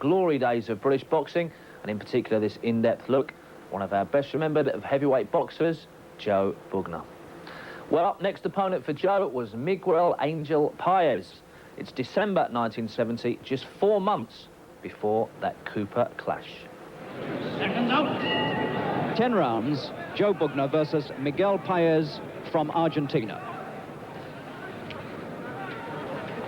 glory days of British boxing, and in particular this in-depth look, one of our best remembered of heavyweight boxers, Joe Bugner. Well, next opponent for Joe was Miguel Angel Paez. It's December 1970, just 4 months before that Cooper clash. Seconds out. 10 rounds, Joe Bugner versus Miguel Paez from Argentina.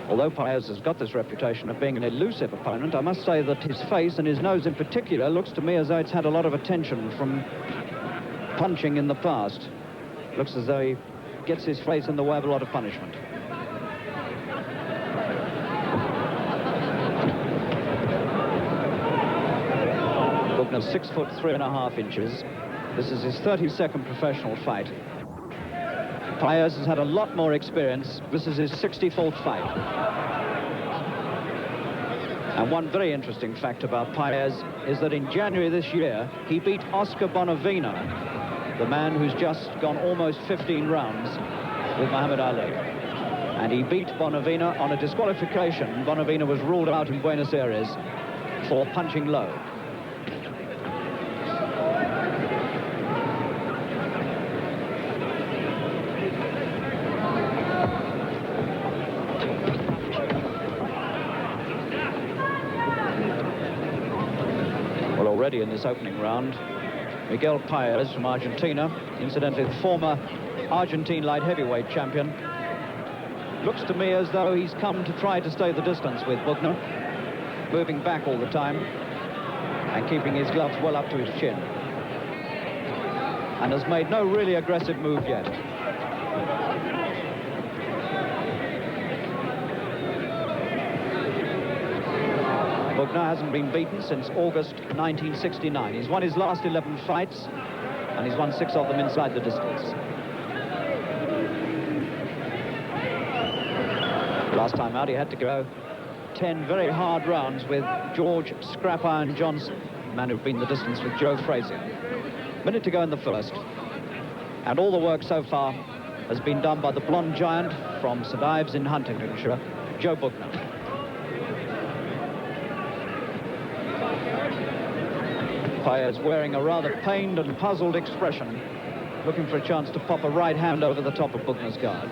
Although Paez has got this reputation of being an elusive opponent, I must say that his face, and his nose in particular, looks to me as though it's had a lot of attention from punching in the past. Looks as though he gets his face in the way of a lot of punishment. Bugner's 6 foot 3.5 inches. This is his 32nd professional fight. Paez has had a lot more experience. This is his 64th fight. And one very interesting fact about Paez is that in January this year, he beat Oscar Bonavena, the man who's just gone almost 15 rounds with Muhammad Ali. And he beat Bonavena on a disqualification. Bonavena was ruled out in Buenos Aires for punching low. Already in this opening round, Miguel Paez from Argentina, incidentally the former Argentine light heavyweight champion, looks to me as though he's come to try to stay the distance with Bugner, moving back all the time and keeping his gloves well up to his chin, and has made no really aggressive move yet. Bugner hasn't been beaten since August 1969. He's won his last 11 fights, and he's won 6 of them inside the distance. Last time out, he had to go 10 very hard rounds with George Scrap Iron Johnson, the man who'd been the distance with Joe Frazier. Minute to go in the first, and all the work so far has been done by the blonde giant from St Ives in Huntingdonshire, Joe Bugner. Paez wearing a rather pained and puzzled expression, looking for a chance to pop a right hand over the top of Bugner's guard.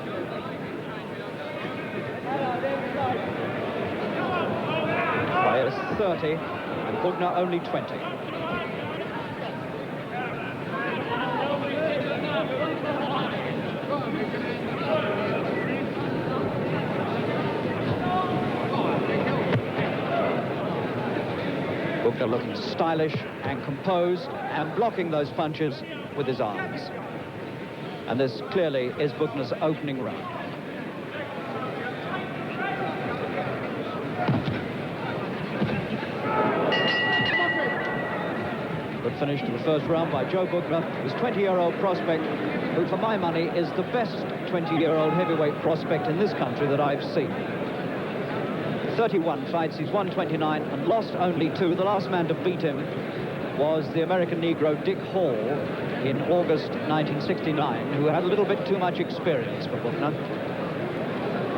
Paez 30 and Bugner only 20. Bugner looking stylish and composed and blocking those punches with his arms. And this clearly is Bugner's opening round. Good finish to the first round by Joe Bugner, his 20-year-old prospect, who for my money is the best 20-year-old heavyweight prospect in this country that I've seen. 31 fights, he's won 29 and lost only 2. The last man to beat him was the American Negro Dick Hall in August 1969, who had a little bit too much experience for Bugner.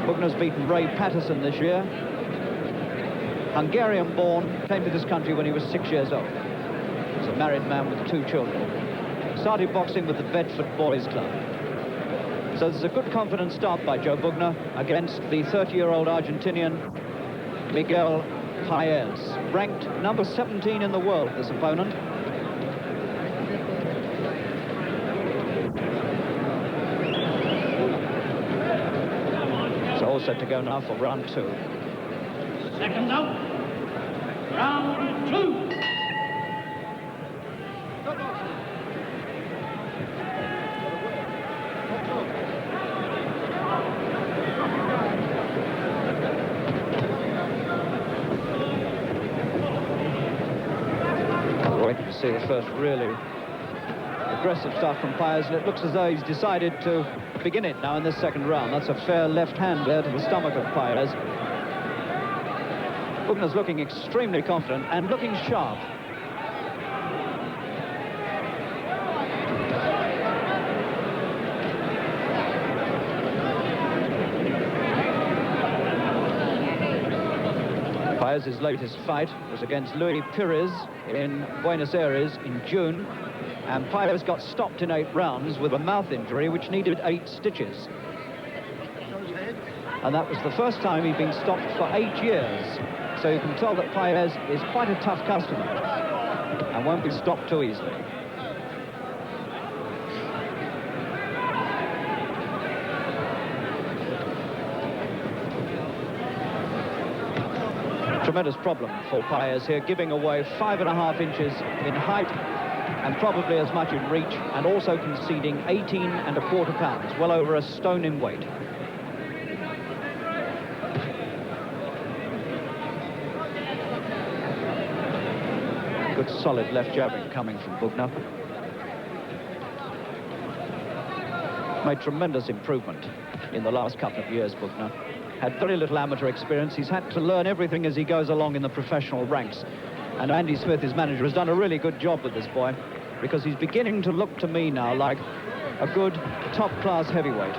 Bugner's beaten Ray Patterson this year. Hungarian-born, came to this country when he was 6 years old. He's a married man with 2 children. Started boxing with the Bedford Boys Club. So there's a good confident start by Joe Bugner against the 30-year-old Argentinian Miguel Paez, ranked number 17 in the world, this opponent. So all set to go now for round 2. Seconds out. Round 2. To see the first really aggressive stuff from Paez, and it looks as though he's decided to begin it now in this second round. That's a fair left hand there to the stomach of Paez. Bugner's looking extremely confident and looking sharp. Paez's latest fight was against Luis Perez in Buenos Aires in June, and Paez got stopped in 8 rounds with a mouth injury which needed 8 stitches. And that was the first time he'd been stopped for 8 years. So you can tell that Paez is quite a tough customer and won't be stopped too easily. Tremendous problem for Paez here, giving away 5.5 inches in height and probably as much in reach, and also conceding 18.25 pounds, well over a stone in weight. Good solid left jabbing coming from Bugner. Made tremendous improvement in the last couple of years, Bugner. Had very little amateur experience. He's had to learn everything as he goes along in the professional ranks. And Andy Smith, his manager, has done a really good job with this boy, because he's beginning to look to me now like a good top-class heavyweight.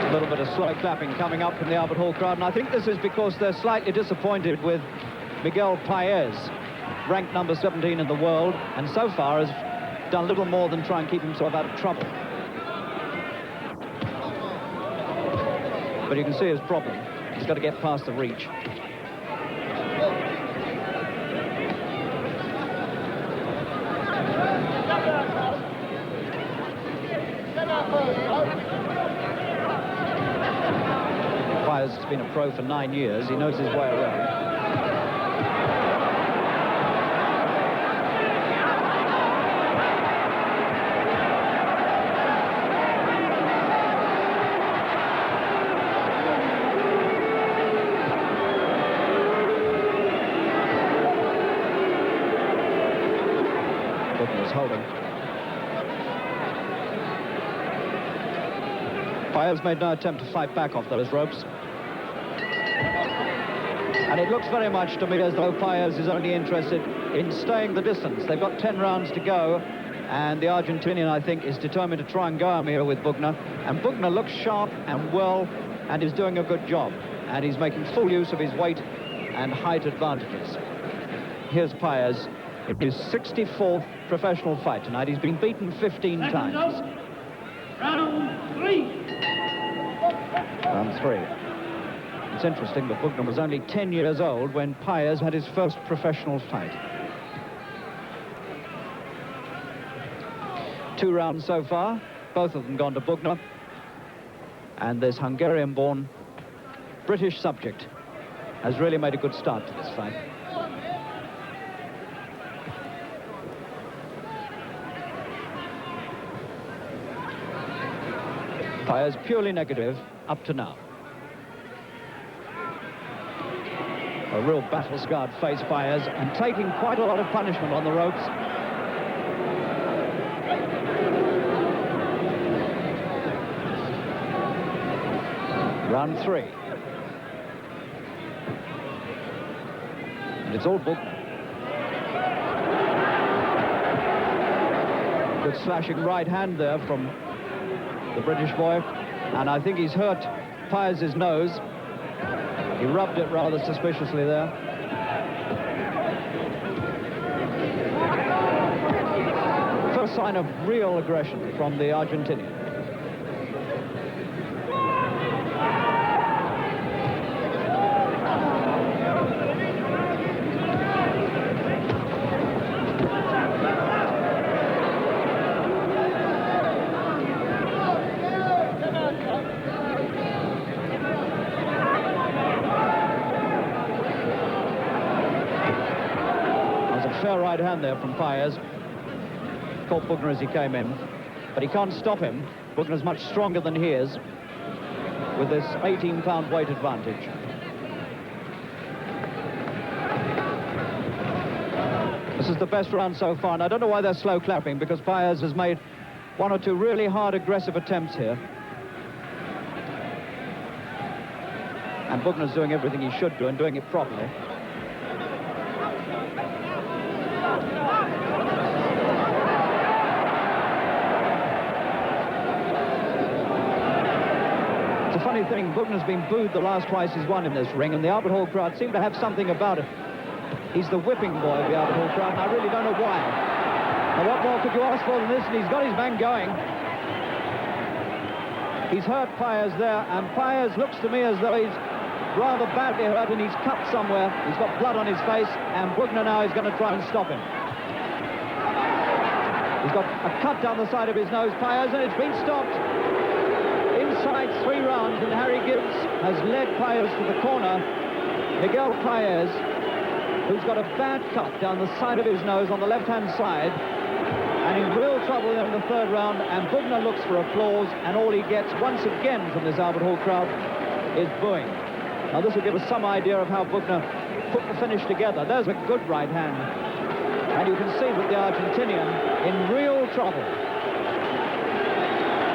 A little bit of slow clapping coming up from the Albert Hall crowd, and I think this is because they're slightly disappointed with Miguel Paez, ranked number 17 in the world, and so far has done little more than try and keep himself out of trouble. But you can see his problem. He's got to get past the reach. Paez has been a pro for 9 years. He knows his way around. Bugner's holding. Paez made no attempt to fight back off those ropes. And it looks very much to me as though Paez is only interested in staying the distance. They've got 10 rounds to go, and the Argentinian, I think, is determined to try and go home here with Bugner. And Bugner looks sharp and well and is doing a good job. And he's making full use of his weight and height advantages. Here's Paez. His 64th professional fight tonight. He's been beaten 15 times. Round 3. Round 3. It's interesting that Bugner was only 10 years old when Paez had his first professional fight. 2 rounds so far, both of them gone to Bugner. And this Hungarian-born British subject has really made a good start to this fight. Paez purely negative up to now. A real battle-scarred face, Paez, and taking quite a lot of punishment on the ropes. Round 3. And it's all Bugner. Good slashing right hand there from the British boy, and I think he's hurt Paez's nose. He rubbed it rather suspiciously there. First sign of real aggression from the Argentinian. Fair right hand there from Paez. Caught Bugner as he came in, but he can't stop him. Bugner's much stronger than he is, with this 18-pound weight advantage. This is the best round so far, and I don't know why they're slow clapping, because Paez has made 1 or 2 really hard, aggressive attempts here. And Bugner's doing everything he should do and doing it properly. It's a funny thing. Bugner's been booed the last twice he's won in this ring, and the Albert Hall crowd seem to have something about it. He's the whipping boy of the Albert Hall crowd, and I really don't know why. Now, what more could you ask for than this? And he's got his man going. He's hurt Paez there, and Paez looks to me as though he's rather badly hurt, and he's cut somewhere. He's got blood on his face, and Bugner now is going to try and stop him. He's got a cut down the side of his nose, Paez, and it's been stopped. Inside 3 rounds, and Harry Gibbs has led Paez to the corner. Miguel Paez, who's got a bad cut down the side of his nose on the left-hand side, and in real trouble in the 3rd round, and Bugner looks for applause, and all he gets once again from this Albert Hall crowd is booing. Now, this will give us some idea of how Bugner put the finish together. There's a good right hand, and you can see that the Argentinian in real trouble,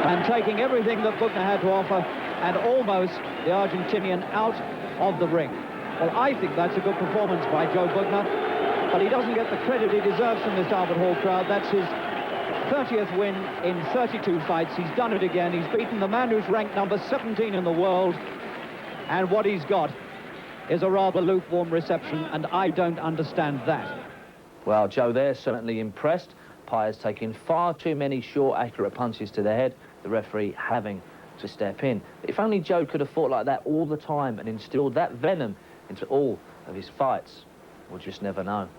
and taking everything that Bugner had to offer, and almost the Argentinian out of the ring. Well, I think that's a good performance by Joe Bugner, but he doesn't get the credit he deserves from this Albert Hall crowd. That's his 30th win in 32 fights. He's done it again. He's beaten the man who's ranked number 17 in the world, and what he's got is a rather lukewarm reception, and I don't understand that. Well, Joe, they're certainly impressed. Paez taking far too many short, accurate punches to the head, the referee having to step in. If only Joe could have fought like that all the time and instilled that venom into all of his fights. We'll just never know.